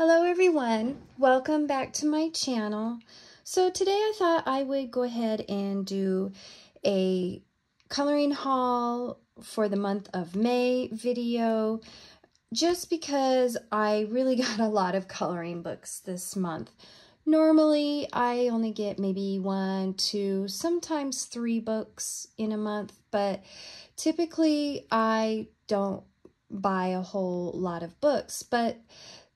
Hello everyone, welcome back to my channel. So today I thought I would go ahead and do a coloring haul for the month of May video, just because I really got a lot of coloring books this month. Normally I only get maybe 1, 2, sometimes 3 books in a month, but typically I don't buy a whole lot of books. But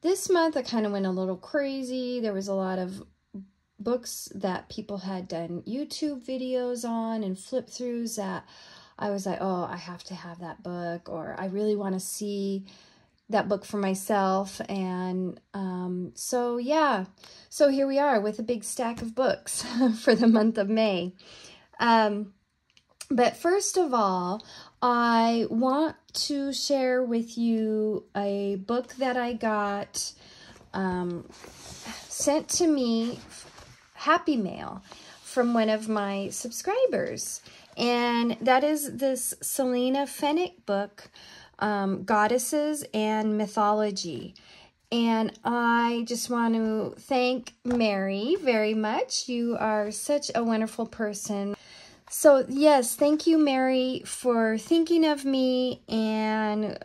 this month I kind of went a little crazy. There was a lot of books that people had done YouTube videos on and flip throughs that I was like, oh, I have to have that book, or I really want to see that book for myself. And so yeah, so here we are with a big stack of books for the month of May. But first of all, I want to share with you a book that I got sent to me, Happy Mail, from one of my subscribers. And that is this Selena Fennick book, Goddesses and Mythology. And I just want to thank Mary very much. You are such a wonderful person. So yes, thank you, Mary, for thinking of me and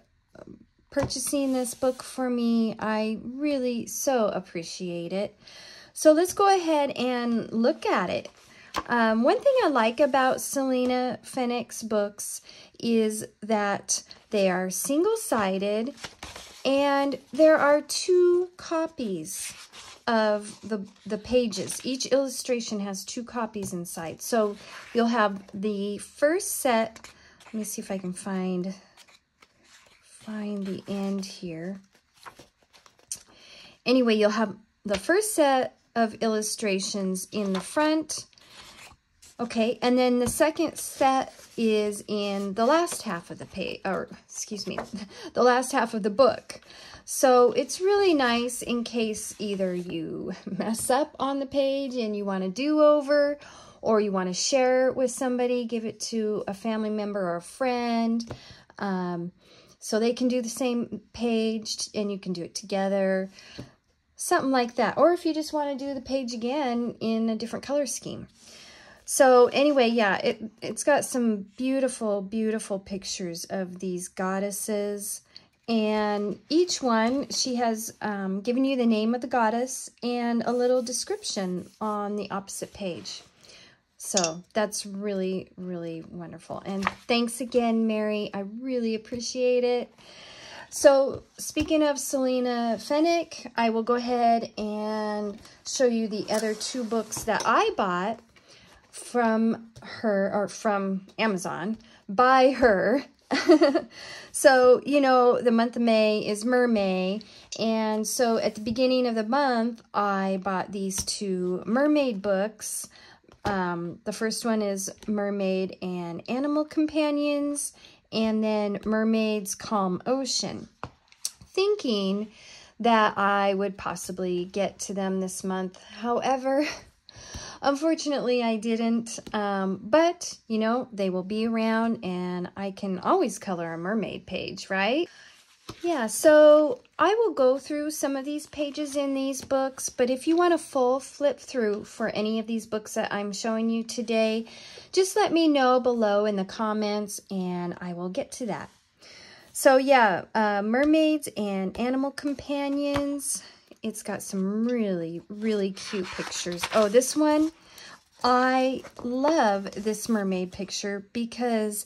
purchasing this book for me. I really so appreciate it. So let's go ahead and look at it. One thing I like about Selena Fennick's books is that they are single-sided and there are 2 copies of the pages. Each illustration has 2 copies inside. So you'll have the first set. Let me see if I can find the end here. Anyway, you'll have the first set of illustrations in the front. Okay, and then the second set is in the last half of the page, or excuse me, the last half of the book. So it's really nice in case either you mess up on the page and you want to do over, or you want to share it with somebody, give it to a family member or a friend, so they can do the same page and you can do it together, something like that. Or if you just want to do the page again in a different color scheme. So anyway, yeah, it's got some beautiful, beautiful pictures of these goddesses. And each one, she has given you the name of the goddess and a little description on the opposite page. So that's really, really wonderful. And thanks again, Mary. I really appreciate it. So speaking of Selena Fennick, I will go ahead and show you the other 2 books that I bought from her, or from Amazon, by her. So, you know, the month of May is Mermaid, and so at the beginning of the month, I bought these 2 mermaid books. The first one is Mermaid and Animal Companions, and then Mermaid's Calm Ocean, thinking that I would possibly get to them this month. However, unfortunately, I didn't, but, you know, they will be around and I can always color a mermaid page, right? Yeah, so I will go through some of these pages in these books, but if you want a full flip through for any of these books that I'm showing you today, just let me know below in the comments and I will get to that. So yeah, Mermaids and Animal Companions. It's got some really, really cute pictures. Oh, this one, I love this mermaid picture because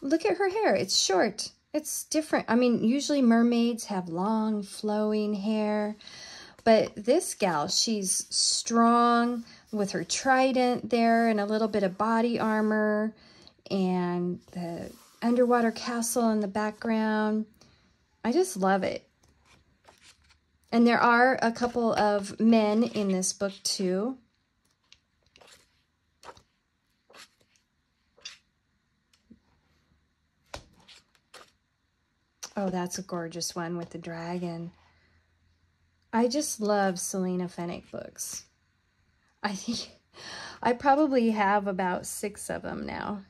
look at her hair. It's short. It's different. I mean, usually mermaids have long, flowing hair, but this gal, she's strong with her trident there and a little bit of body armor and the underwater castle in the background. I just love it. And there are a couple of men in this book too. Oh, that's a gorgeous one with the dragon. I just love Selena Fennick books. I think I probably have about 6 of them now.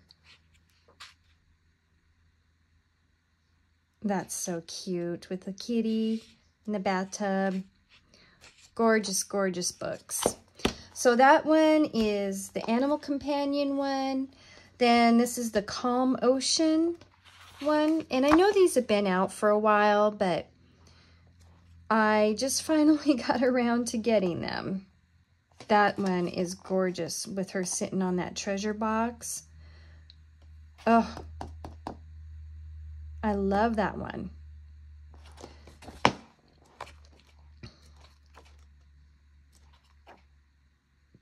That's so cute with the kitty in the bathtub. Gorgeous, gorgeous books. So that one is the Animal Companion one. Then this is the Calm Ocean one. And I know these have been out for a while, but I just finally got around to getting them. That one is gorgeous with her sitting on that treasure box. Oh, I love that one.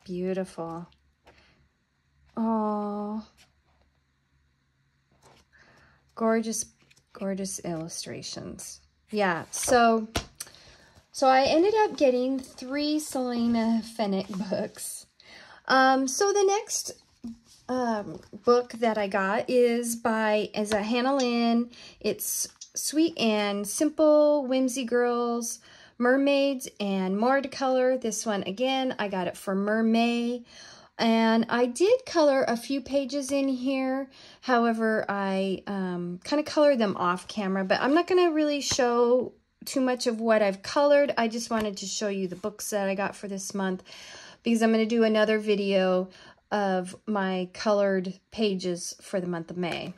Beautiful. Oh, gorgeous, gorgeous illustrations. Yeah, so I ended up getting 3 Selena Fennick books. So the next book that I got is a Hanna Lynn. It's Sweet and Simple Whimsy Girls, Mermaids, and More to Color. This one, again, I got it for Mermaid. And I did color a few pages in here. However, I kind of colored them off camera, but I'm not going to really show too much of what I've colored. I just wanted to show you the books that I got for this month, because I'm going to do another video of my colored pages for the month of May.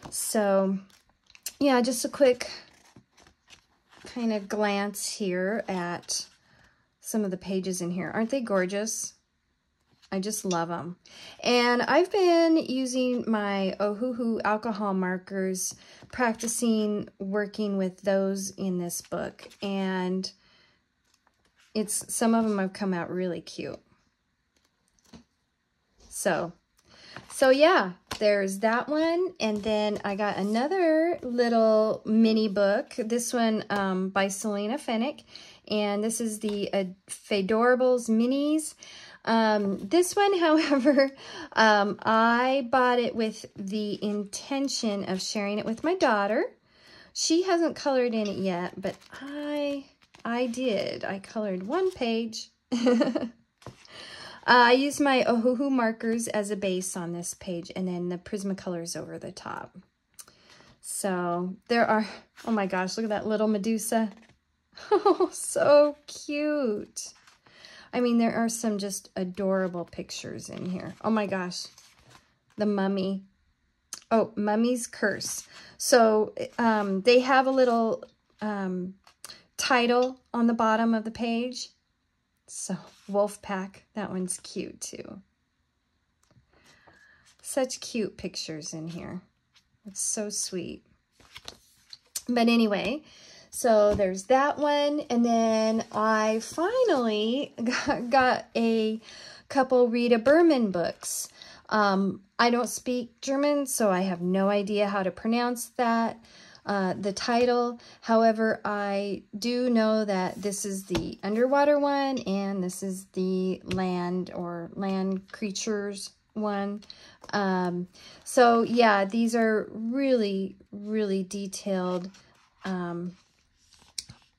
So yeah, just a quick kind of glance here at some of the pages in here. Aren't they gorgeous? I just love them. And I've been using my Ohuhu alcohol markers, practicing working with those in this book. And some of them have come out really cute. So yeah, there's that one. And then I got another little mini book. This one by Selena Fennick. And this is the Faedorables Minis. This one, however, I bought it with the intention of sharing it with my daughter. She hasn't colored in it yet, but I did. I colored one page. I used my Ohuhu markers as a base on this page, and then the Prismacolors over the top. So there are, oh my gosh, look at that little Medusa. Oh, so cute. I mean, there are some just adorable pictures in here. Oh my gosh. The mummy. Oh, Mummy's Curse. So they have a little title on the bottom of the page. So, Wolfpack. That one's cute too. Such cute pictures in here. It's so sweet. But anyway, so there's that one. And then I finally got a couple Rita Berman books. I don't speak German, so I have no idea how to pronounce that, the title. However, I do know that this is the underwater one, and this is the land or land creatures one. So yeah, these are really, really detailed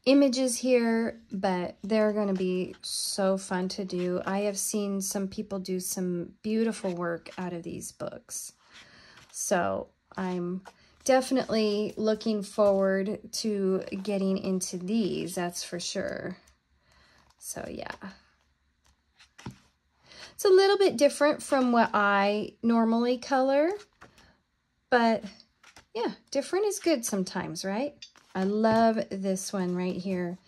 images here, but they're going to be so fun to do. I have seen some people do some beautiful work out of these books. So I'm definitely looking forward to getting into these, that's for sure. So yeah. It's a little bit different from what I normally color, but yeah, different is good sometimes, right? I love this one right here.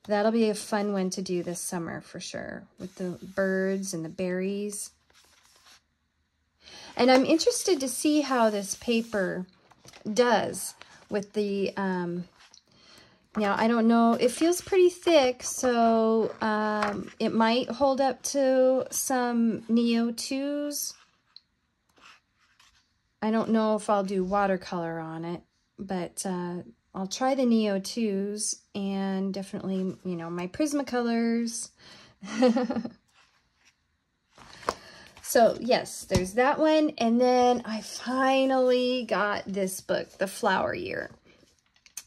That'll be a fun one to do this summer for sure, with the birds and the berries. And I'm interested to see how this paper does with the, now I don't know, it feels pretty thick, so it might hold up to some Neo 2s. I don't know if I'll do watercolor on it, but I'll try the Neo 2s and definitely, you know, my Prismacolors. So yes, there's that one. And then I finally got this book, The Flower Year.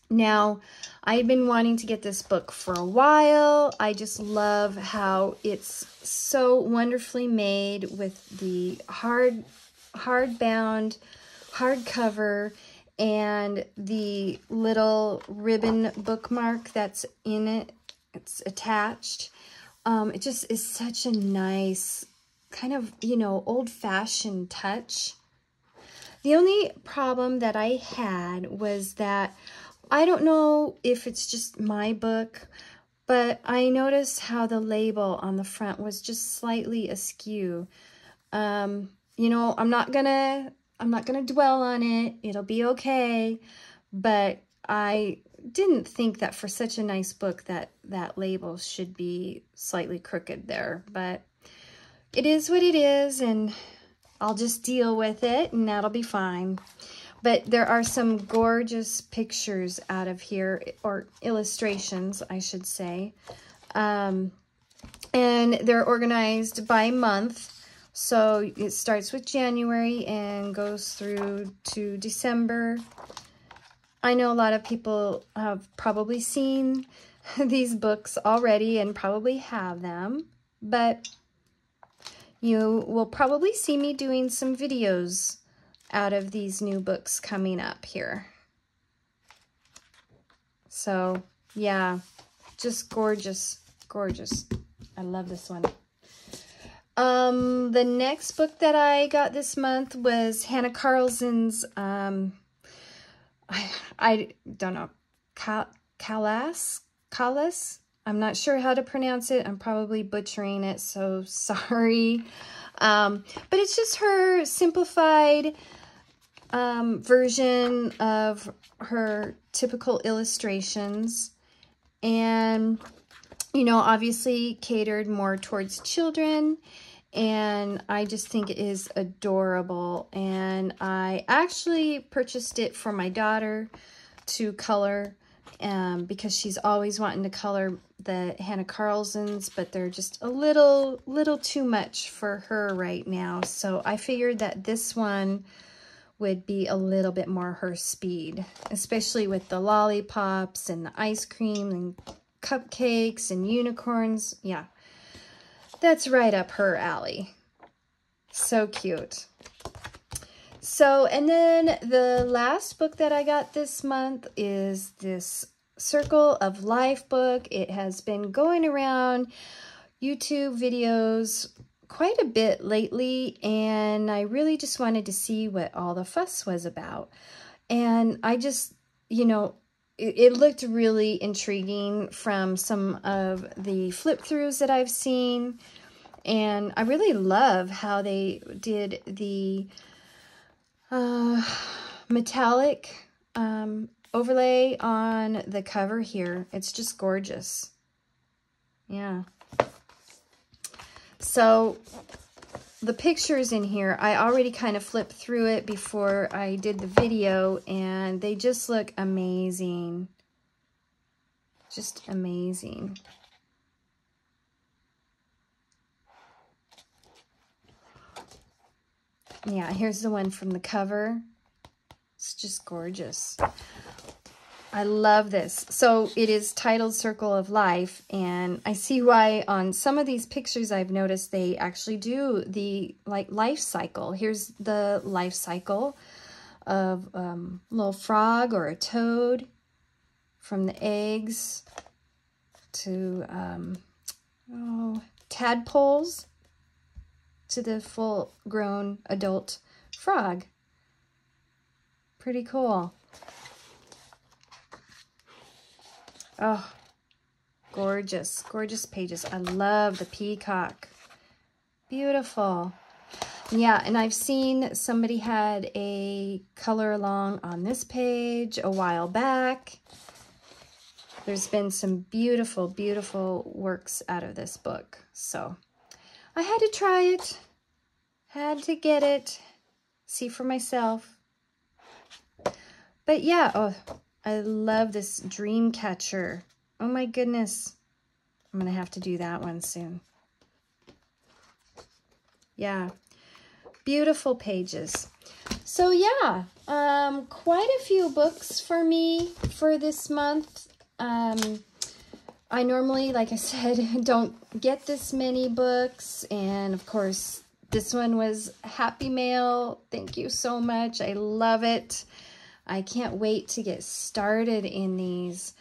Now, I've been wanting to get this book for a while. I just love how it's so wonderfully made with the hardbound, hardcover, and the little ribbon bookmark that's in it. it's attached. It just is such a nice kind of, you know, old-fashioned touch. The only problem that I had was that I don't know if it's just my book, but I noticed how the label on the front was just slightly askew. You know, I'm not gonna dwell on it. It'll be okay. But I didn't think that for such a nice book that label should be slightly crooked there. But it is what it is, and I'll just deal with it, and that'll be fine. But there are some gorgeous pictures out of here, or illustrations, I should say. And they're organized by month. So it starts with January and goes through to December. I know a lot of people have probably seen these books already and probably have them, but you will probably see me doing some videos out of these new books coming up here. So yeah, just gorgeous, gorgeous. I love this one. The next book that I got this month was Hanna Karlzon's, I don't know, Kalas? I'm not sure how to pronounce it. I'm probably butchering it, so sorry. But it's just her simplified version of her typical illustrations. And, you know, obviously catered more towards children. And I just think it is adorable. And I actually purchased it for my daughter to color because she's always wanting to color the Hanna Karlzons, but they're just a little too much for her right now. So I figured that this one would be a little bit more her speed, especially with the lollipops and the ice cream and cupcakes and unicorns. Yeah. That's right up her alley. So cute. So, and then the last book that I got this month is this Circle of Life book. It has been going around YouTube videos quite a bit lately, and I really just wanted to see what all the fuss was about. And I just, you know, it looked really intriguing from some of the flip-throughs that I've seen. And I really love how they did the metallic overlay on the cover here. It's just gorgeous. Yeah. So the pictures in here, I already kind of flipped through it before I did the video, and they just look amazing. Just amazing. Yeah, here's the one from the cover. It's just gorgeous. I love this. So it is titled Circle of Life, and I see why on some of these pictures I've noticed they actually do the life cycle. Here's the life cycle of a little frog or a toad, from the eggs to tadpoles to the full-grown adult frog. Pretty cool. Oh, gorgeous, gorgeous pages. I love the peacock. Beautiful. Yeah, and I've seen somebody had a color along on this page a while back. There's been some beautiful, beautiful works out of this book. So I had to try it. Had to get it. See for myself. But yeah, oh, I love this dream catcher. Oh my goodness. I'm going to have to do that one soon. Yeah. Beautiful pages. So yeah, quite a few books for me for this month. I normally, like I said, don't get this many books. And of course, this one was Happy Mail. Thank you so much. I love it. I can't wait to get started in these.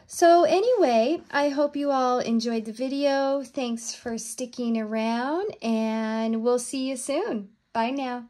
So anyway, I hope you all enjoyed the video. Thanks for sticking around, and we'll see you soon. Bye now.